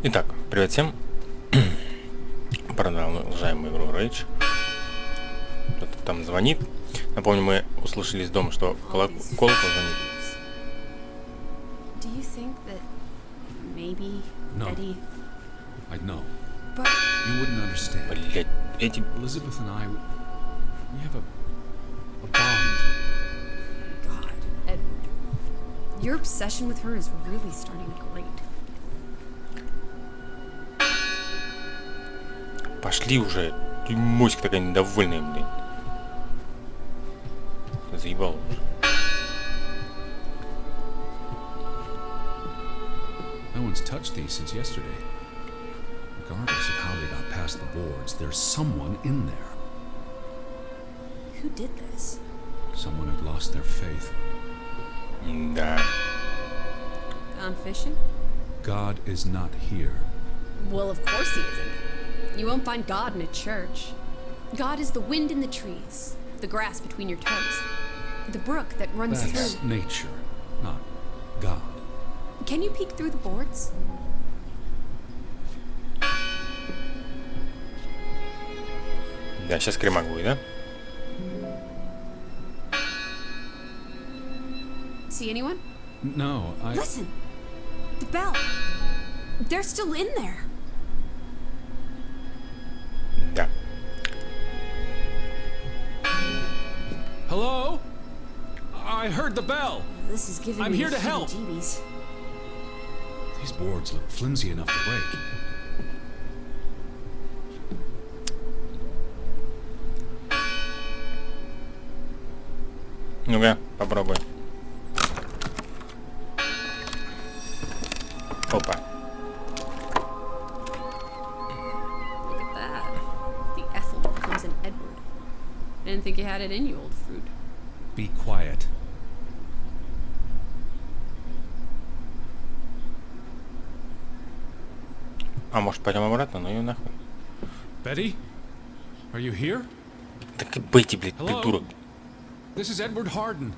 Итак, привет всем. Продолжаем игру Rage. Кто-то там звонит. Напомню, мы услышали из дома, что колокол звонит. Do you think that maybe No. Eddie? I'd know. But You wouldn't understand. Блять, эти... Elizabeth and I, we have a bond. God, Edward, your obsession with her is really starting to grate. Пошли уже. Ты моська такая недовольная, блин. Заебал уже. No one's touched these since yesterday. Regardless of how they got past the boards, there's someone in there. Who did this? Someone had lost their faith. Да. Gone fishing? God is not here. Well, of course he isn't. You won't find God in a church. God is the wind in the trees, the grass between your toes, the brook that runs That's through. nature, not God. Can you peek through the boards? Да, сейчас кремак будет, да? See anyone? No, I... Listen! The bell! They're still in there! Да. Hello? I heard the bell. This is giving I'm me here to help. heebie-jeebies. These boards look flimsy enough to break. Ну-ка, попробуй. Опа. Look at that. The Ethel comes in Edward. I didn't think you had it in you, old fruit. Be quiet. А может пойдем обратно? Ну и нахуй. Betty? Are you here? Так и Бетти, блядь, Hello? придурок. This is Edward Harden.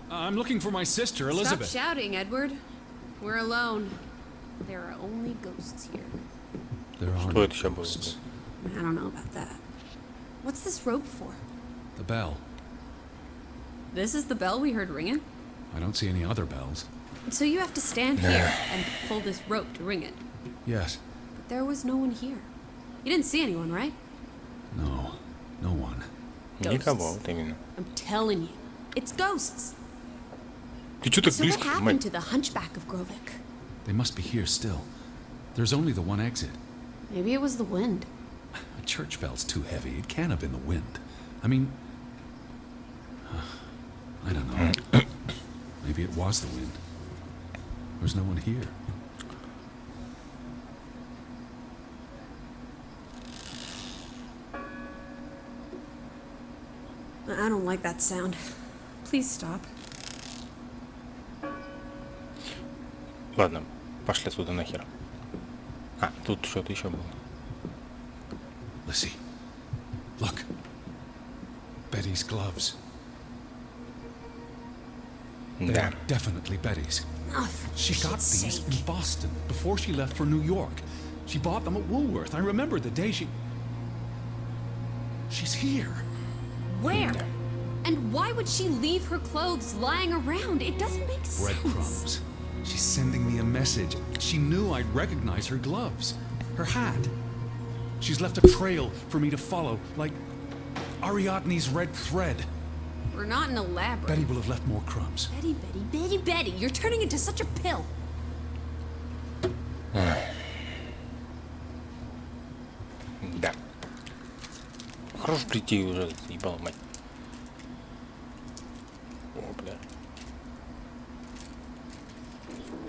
I'm looking for my sister, Elizabeth. Stop shouting, Edward. We're alone. There are only ghosts here. There are Что no это еще было? ghosts. I don't know about that. What's this rope for? The bell. This is the bell we heard ringing? I don't see any other bells. So you have to stand here and pull this rope to ring it. Yes. But there was no one here. You didn't see anyone, right? No. No one. Никого, вот именно. I'm telling you. It's ghosts. Ты чё так So what близко, happened мать? to the hunchback of Grovik? They must be here still. There's only the one exit. Maybe it was the wind. A church bell's too heavy. It can't have been the wind. I mean... I don't know. Maybe it was the wind. There's no one here. I don't like that sound. Please stop. Ладно, пошли отсюда нахер. А, тут что-то еще было. Lissy, look. Betty's gloves. They Да. are definitely Betty's. Oh, for She got Pete's these sake. in Boston before she left for New York. She bought them at Woolworth. I remember the day she... She's here. Where? And why would she leave her clothes lying around? It doesn't make sense. Breadcrumbs. She's sending me a message. She knew I'd recognize her gloves. Her hat. She's left a trail for me to follow, like Ariadne's red thread. We're not in a labyrinth. Betty will have left more crumbs. Betty. You're turning into such a pill. Да. Хорош прийти уже, заебал, мать. О, бля.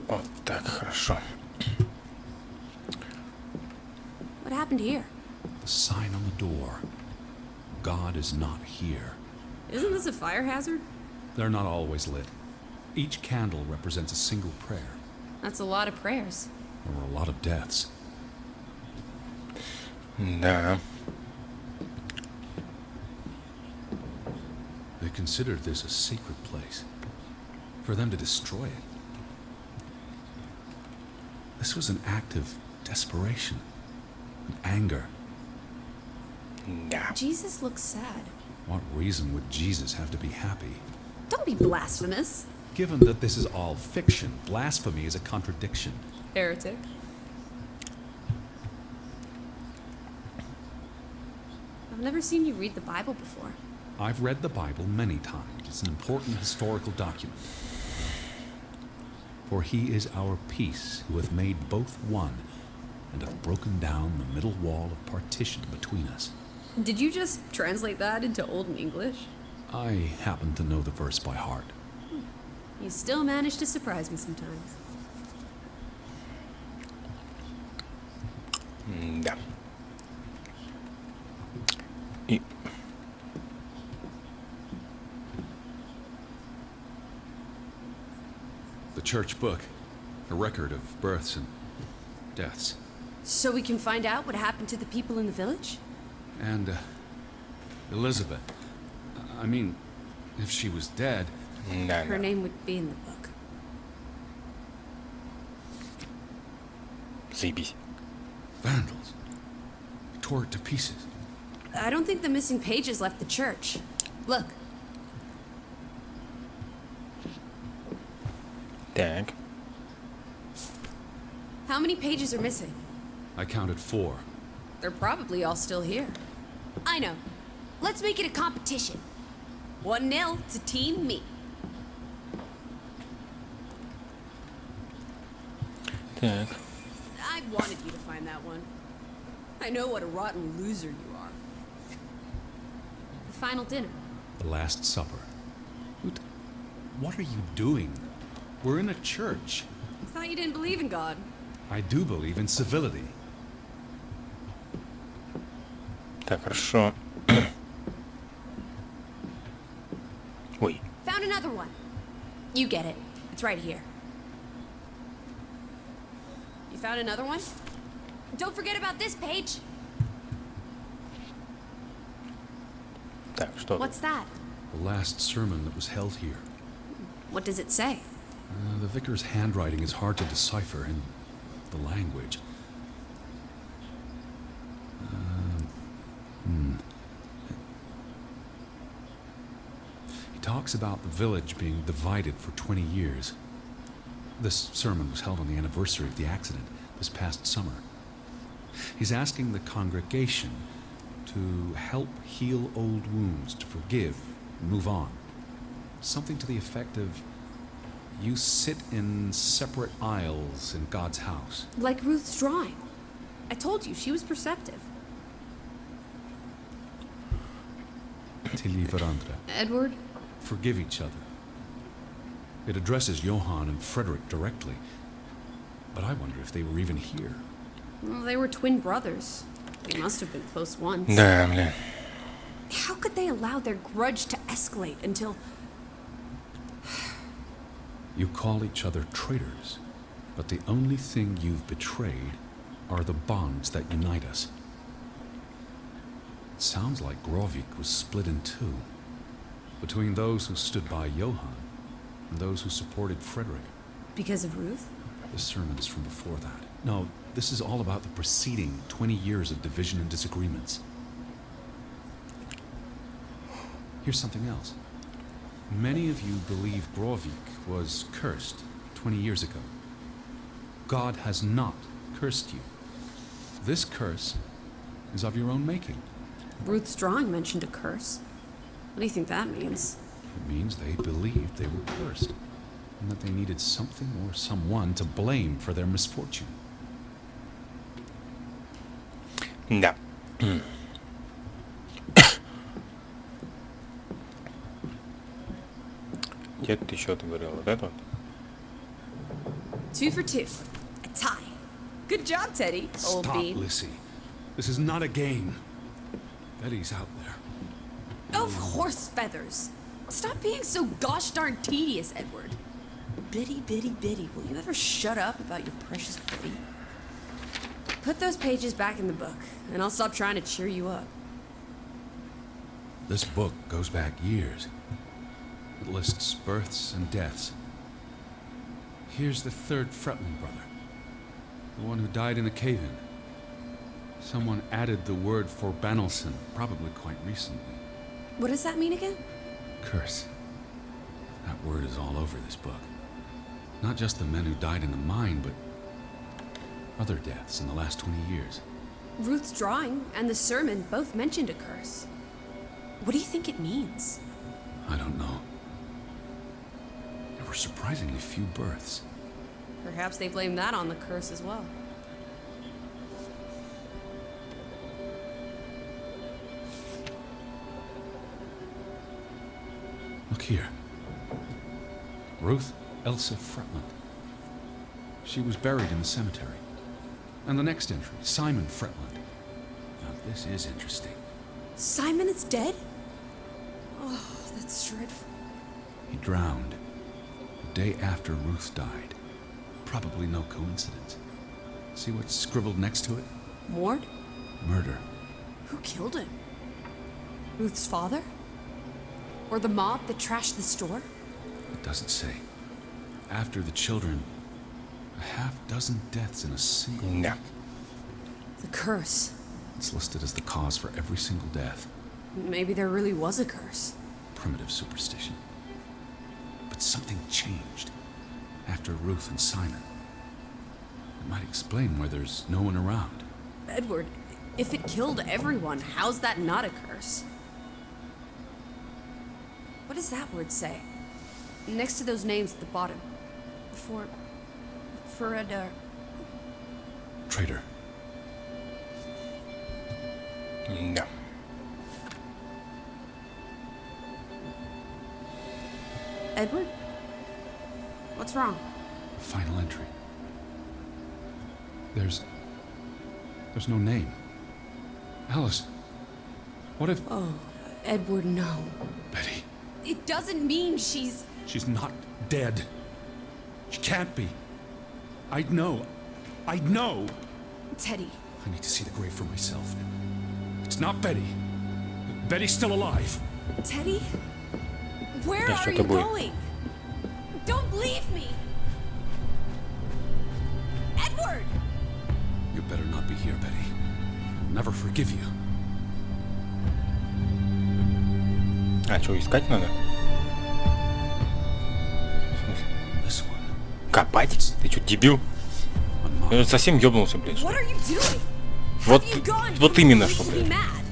Вот так, хорошо. What happened here? The sign on the door. God is not here. Isn't this a fire hazard? They're not always lit. Each candle represents a single prayer. That's a lot of prayers. There were a lot of deaths. Да. They considered this a sacred place. For them to destroy it. This was an act of desperation, and anger. Да. Jesus looks sad. What reason would Jesus have to be happy? Don't be blasphemous. Given that this is all fiction, blasphemy is a contradiction. Heretic. I've never seen you read the Bible before. I've read the Bible many times. It's an important historical document. For he is our peace, who hath made both one, and hath broken down the middle wall of partition between us. Did you just translate that into Old English? I happen to know the verse by heart. You still manage to surprise me sometimes. Да. И The church book, a record of births and deaths. So we can find out what happened to the people in the village? And Elizabeth. I mean, if she was dead, да, Her да. name would be in the book. Заебись. vandals tore it to pieces. I don't think the missing pages left the church. Look. Так. How many pages are missing? I counted 4. They're probably all still here. I know. Let's make it a competition. 1-0 to Team Me. Так. I wanted you to find that one. I know what a rotten loser you are. The final dinner. The Last Supper. What are you doing? We're in a church. I thought you didn't believe in God. I do believe in civility. Так, хорошо. Ой. Found another one. You get it. It's right here. You found another one? Don't forget about this page. Так, что тут? What's that? The last sermon that was held here. What does it say? The vicar's handwriting is hard to decipher, and the language. He talks about the village being divided for 20 years. This sermon was held on the anniversary of the accident this past summer. He's asking the congregation to help heal old wounds, to forgive, and move on. Something to the effect of, you sit in separate aisles in God's house. Like Ruth's drawing. I told you, she was perceptive. Tilly varandra. Edward? Forgive each other. It addresses Johann and Frederick directly. But I wonder if they were even here. Well, they were twin brothers. They must have been close once. Да, блин. How could they allow their grudge to escalate until... You call each other traitors, but the only thing you've betrayed are the bonds that unite us. It sounds like Grovik was split in two, between those who stood by Johann and those who supported Frederick. Because of Ruth? The sermon is from before that. No, this is all about the preceding 20 years of division and disagreements. Here's something else. Many of you believe Grovik was cursed 20 years ago. God has not cursed you. This curse is of your own making. Ruth's drawing mentioned a curse. What do you think that means? It means they believed they were cursed, and that they needed something or someone to blame for their misfortune. Да. Где ты еще ты говорил? Вот это вот? 2 for 2. A tie. Good job, Teddy, old Stop, bean. Lissy. This is not a game. Betty's out there. Of horse feathers. Stop being so gosh darn tedious, Edward. Biddy, biddy, biddy. Will you ever shut up about your precious Biddy? Put those pages back in the book, and I'll stop trying to cheer you up. This book goes back years. It lists births and deaths. Here's the 3rd Fretland brother. The one who died in a cave-in. Someone added the word for Banelson, probably quite recently. What does that mean again? Curse. That word is all over this book. Not just the men who died in the mine, but other deaths in the last 20 years. Ruth's drawing and the sermon both mentioned a curse. What do you think it means? I don't know. There were surprisingly few births. Perhaps they blame that on the curse as well. Look here. Ruth Elsa Fretland. She was buried in the cemetery. And the next entry, Simon Fretland. Now, this is interesting. Simon is dead? Oh, that's dreadful. He drowned the day after Ruth died. Probably no coincidence. See what's scribbled next to it? Mord? Murder. Who killed him? Ruth's father? Or the mob that trashed the store? It doesn't say. After the children, a half-dozen deaths in a single No. week. The curse. It's listed as the cause for every single death. Maybe there really was a curse. Primitive superstition. But something changed after Ruth and Simon. It might explain why there's no one around. Edward, if it killed everyone, how's that not a curse? What does that word say? Next to those names at the bottom. For a Traitor. No. Edward? What's wrong? Final entry. There's no name. Alice, what if... Oh, Edward, no. Betty, It doesn't mean she's... she's not dead. She can't be. I'd know. Teddy. I need to see the grave for myself. It's not Betty. Betty's still alive. Teddy? Where Да, are что-то you будет. going? Don't leave me! Edward! You better not be here, Betty. I'll never forgive you. А, что, искать надо? В смысле? This one. Копать? Ты что, дебил? Unmarked. Я совсем ёбнулся, блядь. что What ли? are you doing? Вот, Have you gone вот именно что, completely блядь. mad?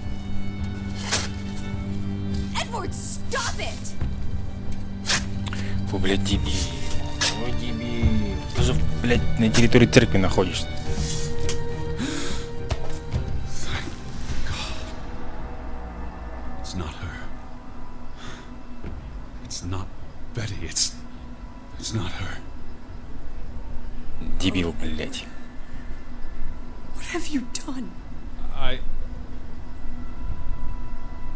Edward, stop it! Фу, блядь, дебил. Ой, дебил. Ты же, блядь, на территории церкви находишься. It's not her. It's not Betty. It's not her. Дебил, блядь. What have you done?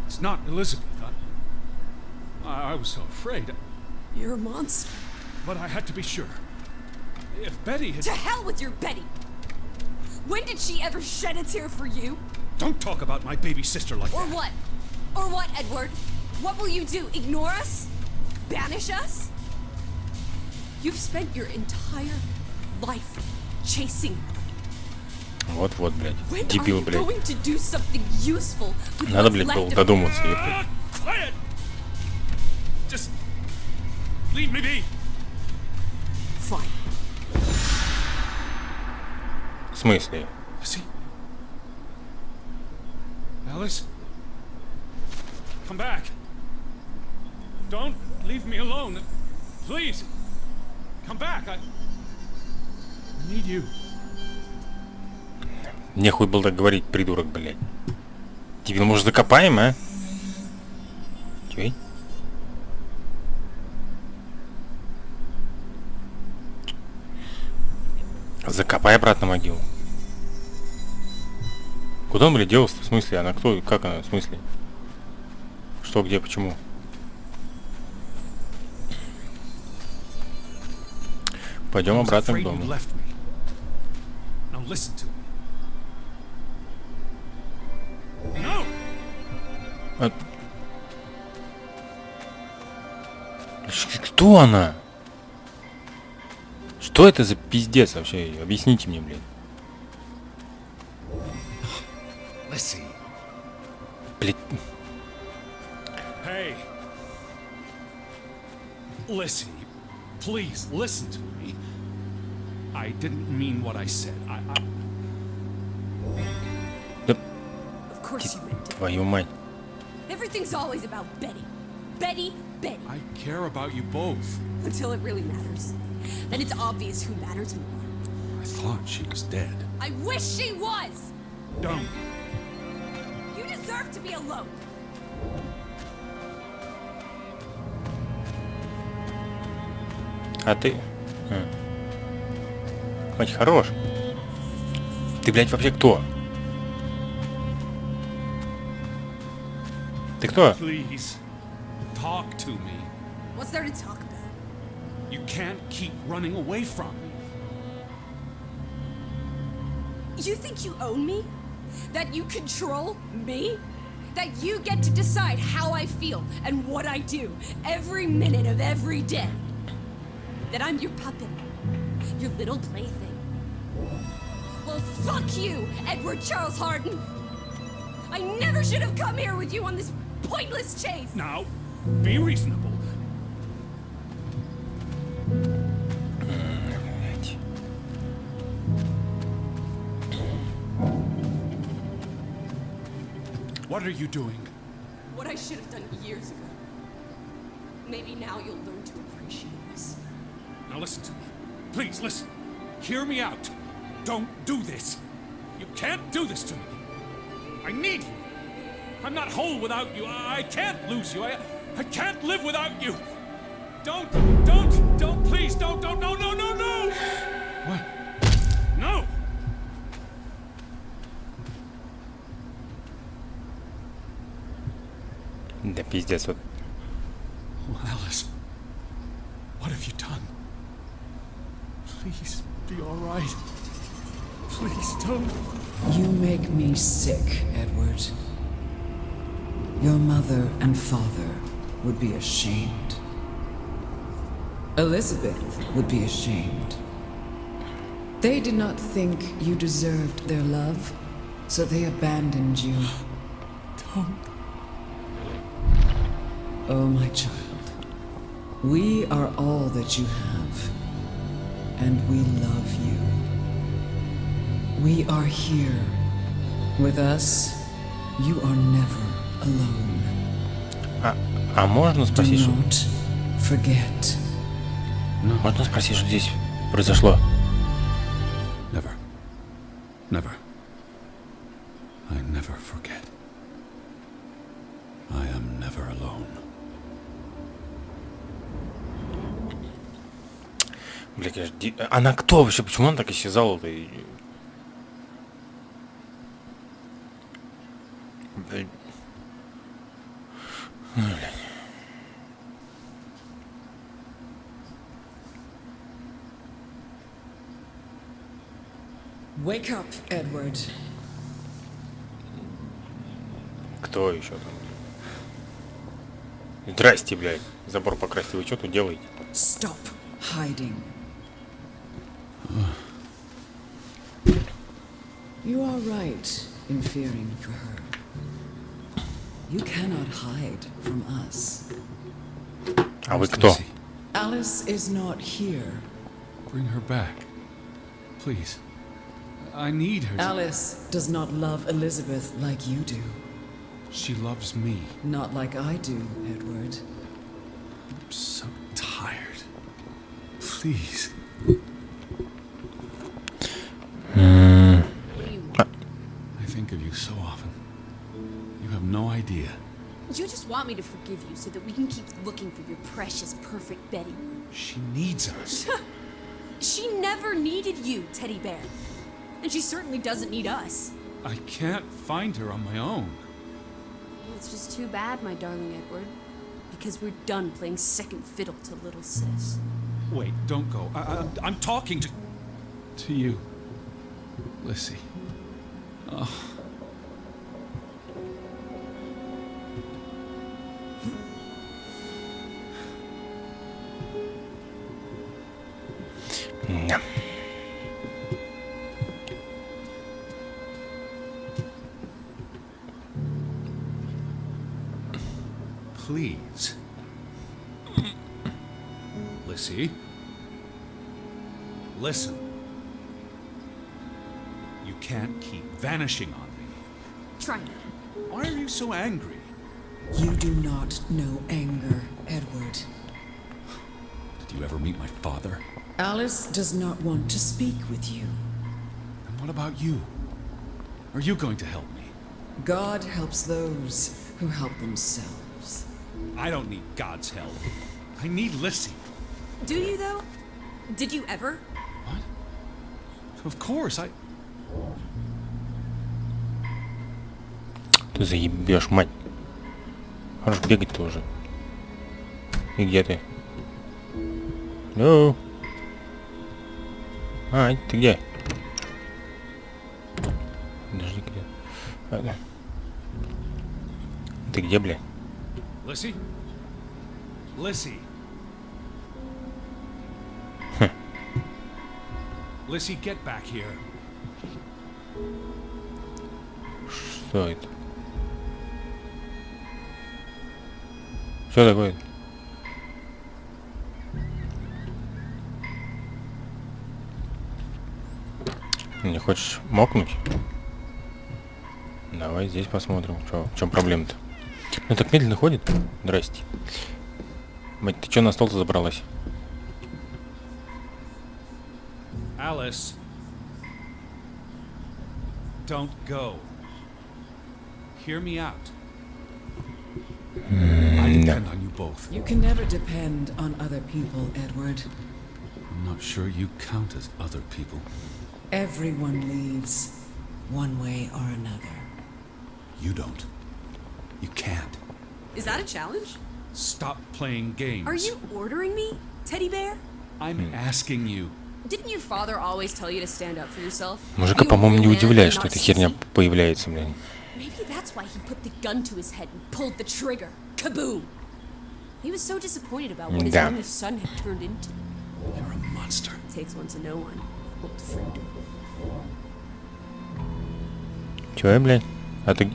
It's not Elizabeth. I was so afraid. You're a monster. But I had to be sure. If Betty had... To hell with your Betty! When did she ever shed a tear for you? Don't talk about my baby sister like Or that. what? Or what, Edward? What will you do? Ignore us? Banish us? You've spent your entire life chasing her. Вот-вот, блядь. When are Дебил, you блядь. going to do something useful with Надо, what's блядь, left было of her? додуматься, ёпта. Quiet! Just leave me be. Fine. В смысле? See? Alice? Come back. Don't leave me alone. Please. Come back. I need you. Нехуй было так говорить, придурок, блядь. Дебил, может, закопаем, а? Чей? Закопай обратно могилу. Куда он, блядь, делся? В смысле? Она кто? Как она? В смысле? Что, где, почему? Пойдем обратно к дому. А- Кто она? Что это за пиздец вообще? Объясните мне, блядь. Lissy. Блядь. Hey. Lissy, please listen to me. I didn't mean what I said. Да Of course you meant it. твою мать. Everything's always about Betty. Betty, Betty. I care about you both. Until it really matters. Then it's obvious who matters more. I thought she was dead. I wish she was! Don't. You deserve to be alone. А ты... Мать, хорош. Ты, блядь, вообще кто? Ты кто? Please, talk to me. What's there to talk about? You can't keep running away from me. You think you own me? That you control me? That you get to decide how I feel and what I do every minute of every day? That I'm your puppet, your little plaything? Well, fuck you, Edward Charles Harden! I never should have come here with you on this pointless chase! Now, be reasonable. What are you doing? What I should have done years ago. Maybe now you'll learn to appreciate this. Now listen to me. Please listen. Hear me out. Don't do this. You can't do this to me. I need you. I'm not whole without you. I can't lose you. I can't live without you. Don't, please, don't, no. What? No! Да пиздец, вот. Oh, Alice, what have you done? Please, be all right. Please, don't. You make me sick, Edward. Your mother and father would be ashamed. Elizabeth would be ashamed. They did not think you deserved their love, so they abandoned you. Don't. Oh, my child, we are all that you have, and we love you. We are here. With us, you are never alone. А можно спросить, Do что... not forget. Можно спросить, что здесь произошло? Never. Never. I never forget. I am never alone. Бля, конечно, она кто вообще? Почему она так исчезала-то? Бля. Wake up, Edward. Кто еще там? Здрасте, блядь. Забор покрасили. Вы что тут делаете? Stop hiding. You are right in fearing for her. You cannot hide from us. А вы кто? Lissy, Alice is not here. bring her back. Please. I need her. Alice does not love Elizabeth like you do. She loves me. Not like I do, Edward. I'm so tired. Please. What do you want? I think of you so often. You have no idea. You just want me to forgive you so that we can keep looking for your precious, perfect Betty. She needs us. She never needed you, Teddy Bear. And she certainly doesn't need us. I can't find her on my own. Well, it's just too bad, my darling Edward. Because we're done playing second fiddle to little sis. Wait, don't go. I'm talking to you. Lissy. Oh. Да. please. Lissy? Listen. You can't keep vanishing on me. Try me. Why are you so angry? You do not know anger, Edward. Did you ever meet my father? Alice does not want to speak with you. And what about you? Are you going to help me? God helps those who help themselves. I don't need God's help. I need Lissy. Do you, though? Did you ever? What? Of course, I... Ты заебешь, мать. Хорош бегать-то уже. И где ты? Ну. А, ты где? Подожди, где? А, да. Ты где, бля? Lissy? Lissy? Lissy, get back here. Что это? Что такое? Не хочешь мокнуть? Давай здесь посмотрим, в чем проблема-то. Ну так медленно ходит. Здрасте. Мать, ты что на стол-то забралась? Alice. Don't go. Hear me out. I depend on you both. You can never depend on other people, Edward. I'm not sure you count as other people. Everyone leaves, one way or another. You don't. You can't. Is that a challenge? Stop playing games. Are you ordering me, teddy bear? I'm asking you. Didn't your father always tell you to stand up for yourself? Мужика, Be a по-моему, не real man удивляет, and что not эта херня sissy? появляется, блин. Maybe that's why he put the gun to his head and pulled the trigger. Kaboom! He was so disappointed about what his Да. only son had turned into. You're a monster. Takes one to know one. Old friend. Чё я, блядь? А ты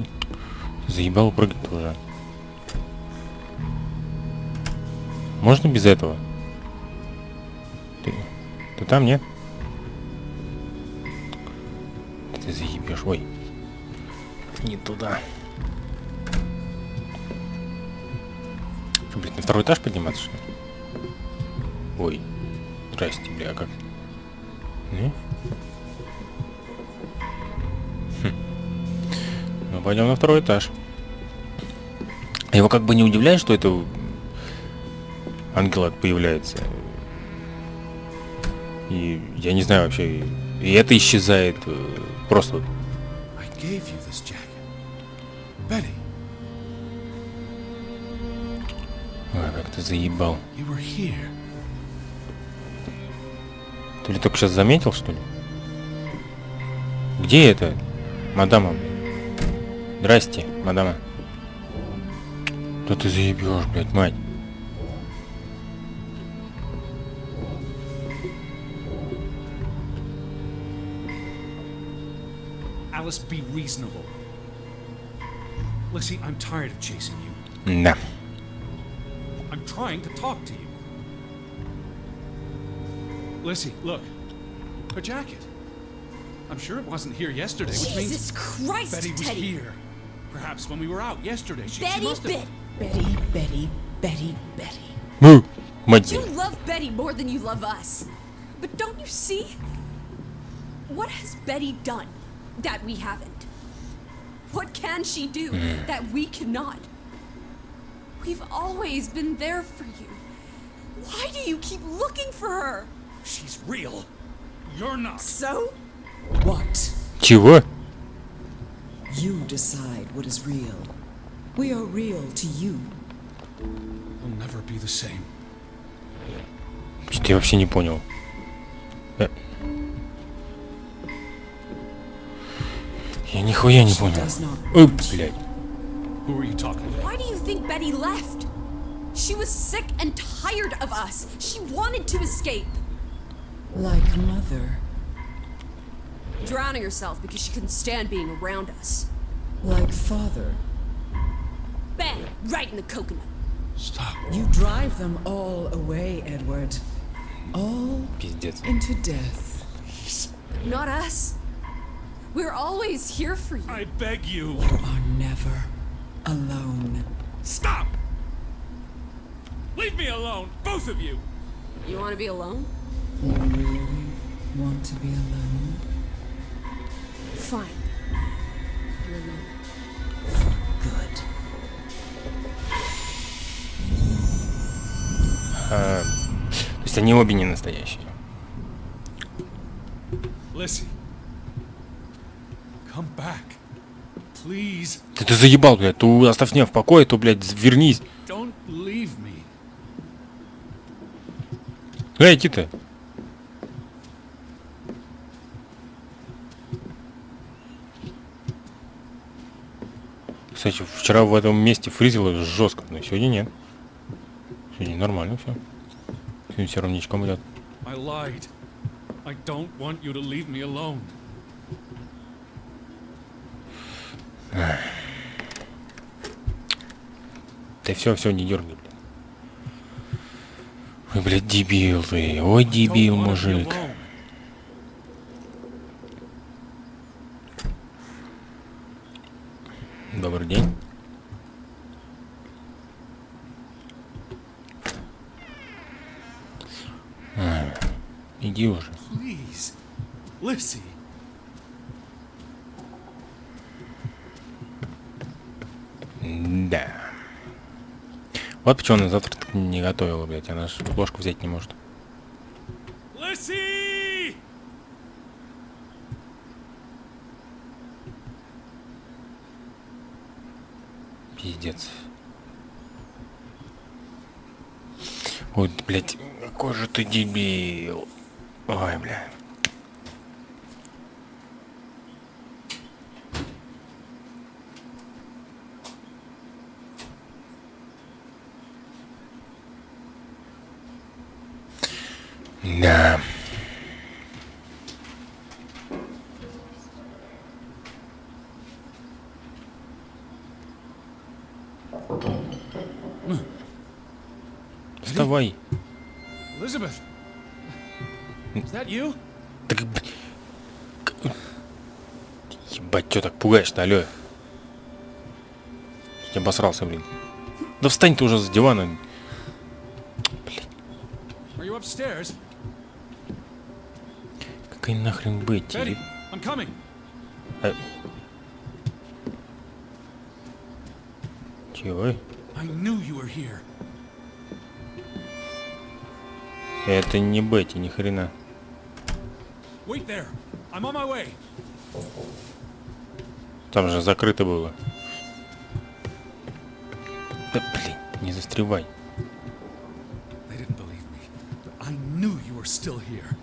заебал прыгать уже. Можно без этого? Ты там, не? Ты заебешь. Ой. Не туда. Что, блядь, на второй этаж подниматься, что ли? Ой. Здрасте, бля, а как? Не? Ну, пойдем на второй этаж. Его как бы не удивляет, что это ангел появляется. И я не знаю вообще. И это исчезает просто. I gave you this jacket. Betty, Ой, как ты заебал. you were here. Ты ли только сейчас заметил, что ли? Где это? Мадама. Здрасте, мадама. Да ты заебешь, блядь, мать. Alice, be reasonable. Lissy, I'm tired of chasing you. Да. I'm trying to talk to you. Lissy, look. Her jacket. I'm sure it wasn't here yesterday, which means Jesus Christ, Betty was Teddy! here. Perhaps when we were out yesterday, she Betty, must have... Betty! Betty. Бу! Мать. You love Betty more than you love us. But don't you see? What has Betty done that we haven't? What can she do that we cannot? We've always been there for you. Why do you keep looking for her? She's real. You're not. So? What? Чего? You decide what is real. We are real to you. We'll never be the same. Что-то я вообще не понял. Я нихуя не She понял. does not Ой, want you. блядь. Who are you talking about? Why do you think Betty left? She was sick and tired of us. She wanted to escape. Like mother. Drowning herself because she couldn't stand being around us. Like father. Bang! Right in the coconut. Stop. You drive them all away, Edward. All Пиздец. into death. Not us. We're always here for you. I beg you. You are never alone. Stop! Leave me alone, both of you! You want to be alone? You really want to be alone? Fine. You're alone. Good. То есть они обе не настоящие. Lissy. Come back. Please. Ты заебал, блядь. То оставь меня в покое, то, блядь, вернись. Don't leave me. Эй, иди-то. Кстати, вчера в этом месте фризило жестко, но сегодня нет. Сегодня нормально все. Сегодня все ровничком идет. I lied. I don't want you to leave me alone. Да все, не дергай, блядь. Ой, блядь, дебил ты. Ой, дебил, Don't wanna be мужик. alone. Добрый день. Иди уже. Please. Lissy. Да. Вот почему она завтрак не готовила, блядь. Она ж ложку взять не может. Lissy! Пиздец. Ой, блядь, какой же ты дебил. Ой, бля. Да. Вставай. Elizabeth. Is that you? Так, ебать, чё так пугаешь-то, алё? Я обосрался, блин. Да встань ты уже с дивана. Are you upstairs? Какая нахрен быть? Betty, I'm coming. Чего? I knew you were here. Это не Бетти, ни хрена. Wait there. I'm on my way. Там же закрыто было. Да блин, не застревай. They didn't believe me, but I knew you were still here.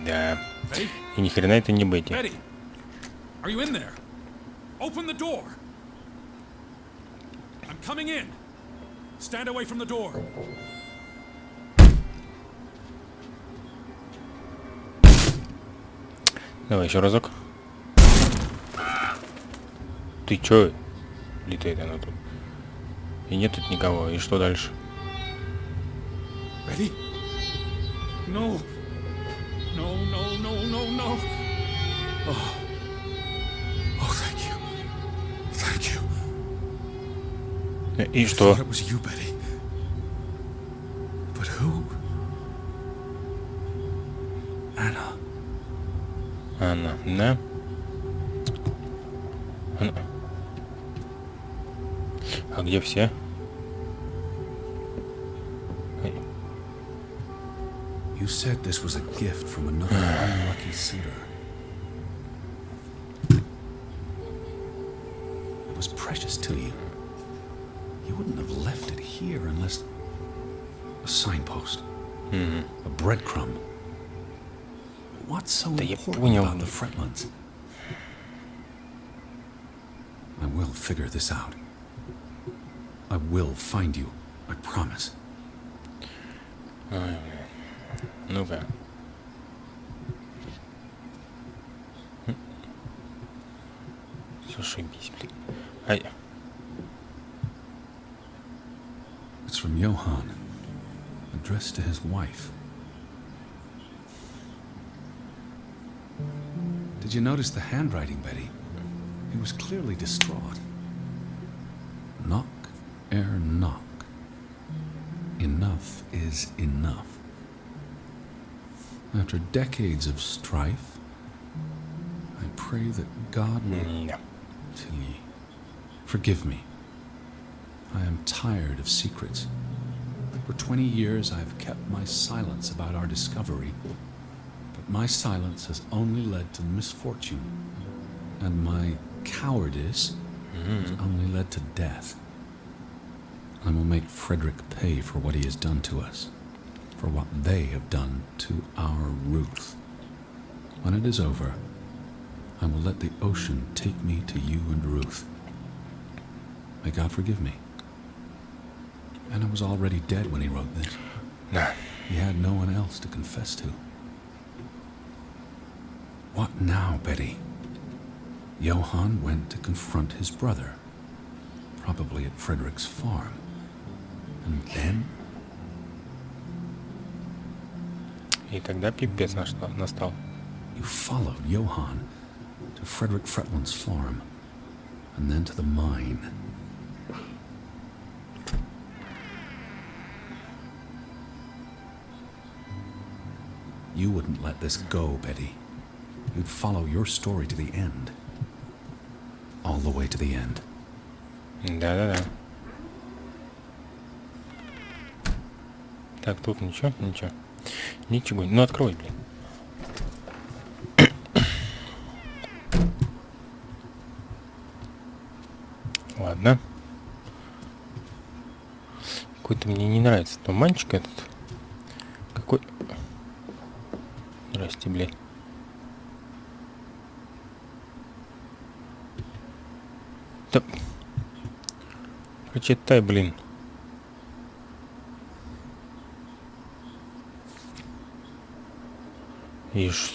Да. Betty? И ни хрена это не Бетти. Betty, are you in there? Open the door. I'm coming in. Stand away from the door. Давай еще разок. Ты чё? Летает она тут. И нет тут никого. И что дальше? Betty? No. No, no, no, no, no. Oh. Oh, thank you. Thank you. И I что? thought it was you, Betty. But who? Anna. Она, да? Она. А где все? Эй. You said this was a gift from another unlucky suitor. It was precious to you. You wouldn't have left it here unless... A signpost. A breadcrumb. What's so Да я important понял. about the Fretlands? I will figure this out. I will find you. I promise. Ну-ка. Зашибись, блин. Ай. It's from Johann, addressed to his wife. Did you notice the handwriting, Betty? He was clearly distraught. Knock ere knock. Enough is enough. After decades of strife, I pray that God will... Tilly, forgive me. I am tired of secrets. For 20 years I've kept my silence about our discovery, but my silence has only led to misfortune, and my cowardice has only led to death. I will make Frederick pay for what he has done to us, for what they have done to our Ruth. When it is over, I will let the ocean take me to you and Ruth. May God forgive me. And I was already dead when he wrote this. Да. He had no one else to confess to. What now, Betty? Johann went to confront his brother, probably at Frederick's farm. And then... И тогда пипец настал. You followed Johann to Frederick Fretland's farm, and then to the mine. You wouldn't let this go, Betty. You'd follow your story to the end. All the way to the end. Да-да-да. Так, тут ничего, ничего. Ничего. Ну, открой, блин. Ладно. Какой-то мне не нравится туманчик этот. Какой... Здрасте, блядь. Да... Прочитай, блин. Ишь.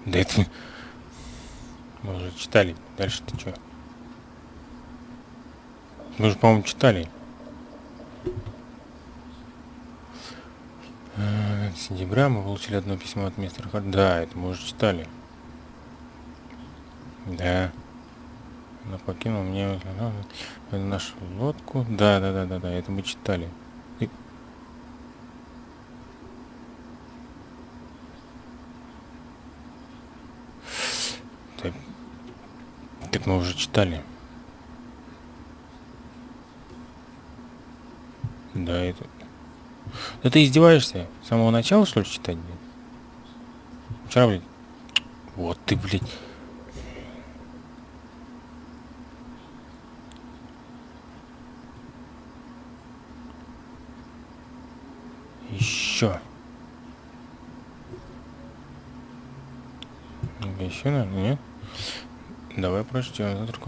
Да это... Мы уже читали. Дальше-то что? Мы же, по-моему, читали. Сентября мы получили одно письмо от мистера Харт. Да, это мы уже читали. Да. Она покинула мне нашу лодку. Да, это мы читали. Так мы уже читали. Да, это... Да ты издеваешься? С самого начала, что ли, читать, блядь? Вчера, блядь. Вот ты, блядь. Еще. Еще, наверное, нет? Давай прочтем. Завтра...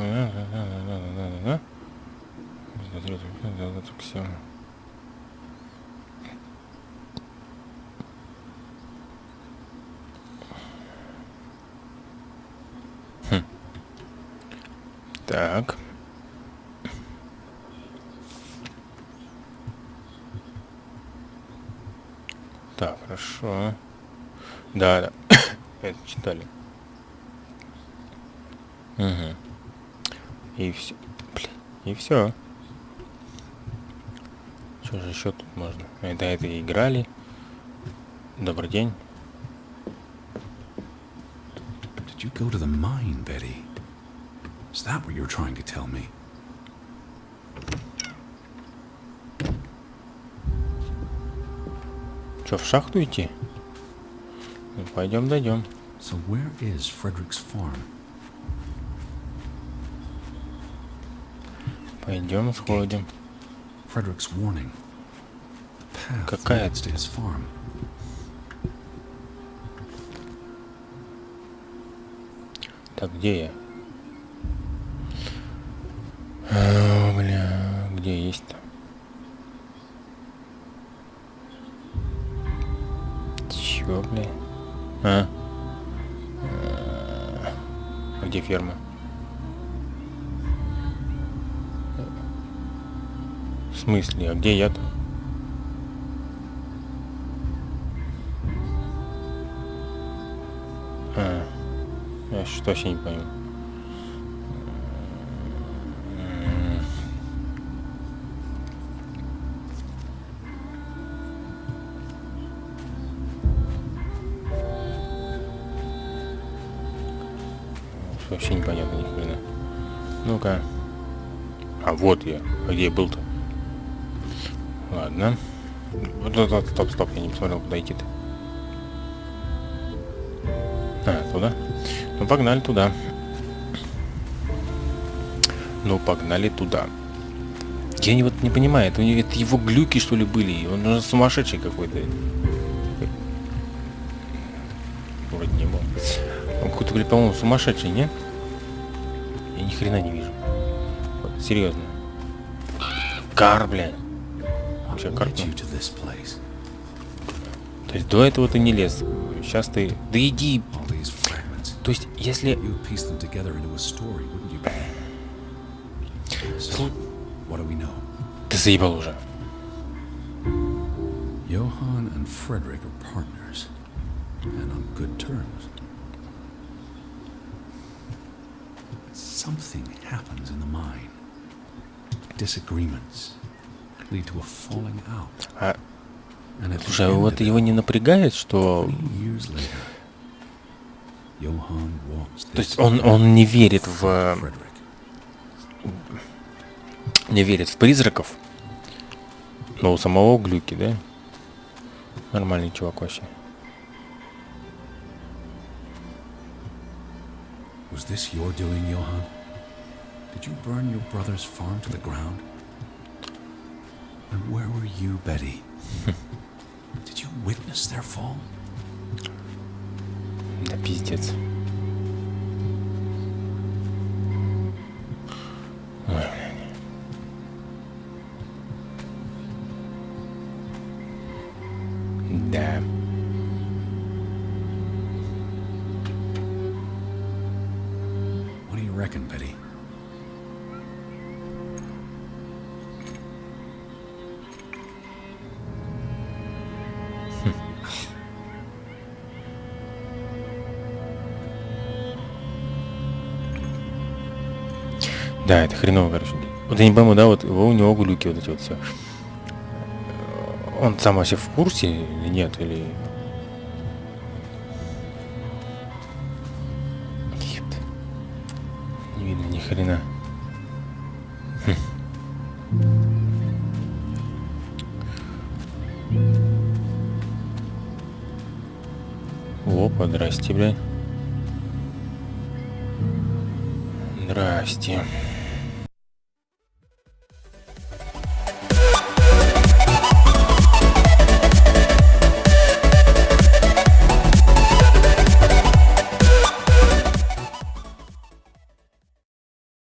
Да. Все. Так. Так, хорошо. Да. Это читали. Угу. И все. И все. Что же еще тут можно? Это играли. Добрый день. Did you go to the mine, Betty? Is that what you're trying to tell me? Что, в шахту идти? Ну, пойдем, дойдем. So where is Frederick's farm? Пойдем, сходим. Frederick's warning. The path Какая? leads to his farm. Так, где я? А, бля, где есть-то? Чё, бля? Где ферма? В смысле? А где я-то? Я что вообще не понял. Вообще непонятно ни хрена. Ну-ка. А вот я. А где я был-то? Ладно. Стоп, я не посмотрел, куда идти-то. А, туда? Ну, погнали туда. Ну, погнали туда. Я вот не понимаю, это его глюки, что ли, были? Он уже сумасшедший какой-то. Вроде не был. Он какой-то, по-моему, сумасшедший, не? Я ни хрена не вижу. Вот, серьезно. Кар, блядь. Вообще, кар. То есть до этого ты не лез. Сейчас ты... Да иди. То есть, если... Ты заебал уже. Johann and Frederick are partners, and on good terms. Something happens in the mine. Disagreements lead to a falling out. Слушай, а вот его не напрягает, что... То есть он не верит в... Не верит в призраков. Но у самого глюки, да? Нормальный чувак вообще. Was this your doing, Johann? Did you burn your brother's farm to the ground? And where were you, Betty? Did you witness their fall? Да пиздец. Да. What do you reckon, Betty? Да, это хреново, короче. Вот я не пойму, да, вот у него глюки вот эти вот все. Он сам вообще в курсе или нет, или... Ебать. Не видно ни хрена. Опа, здрасте, блядь. Здрасте.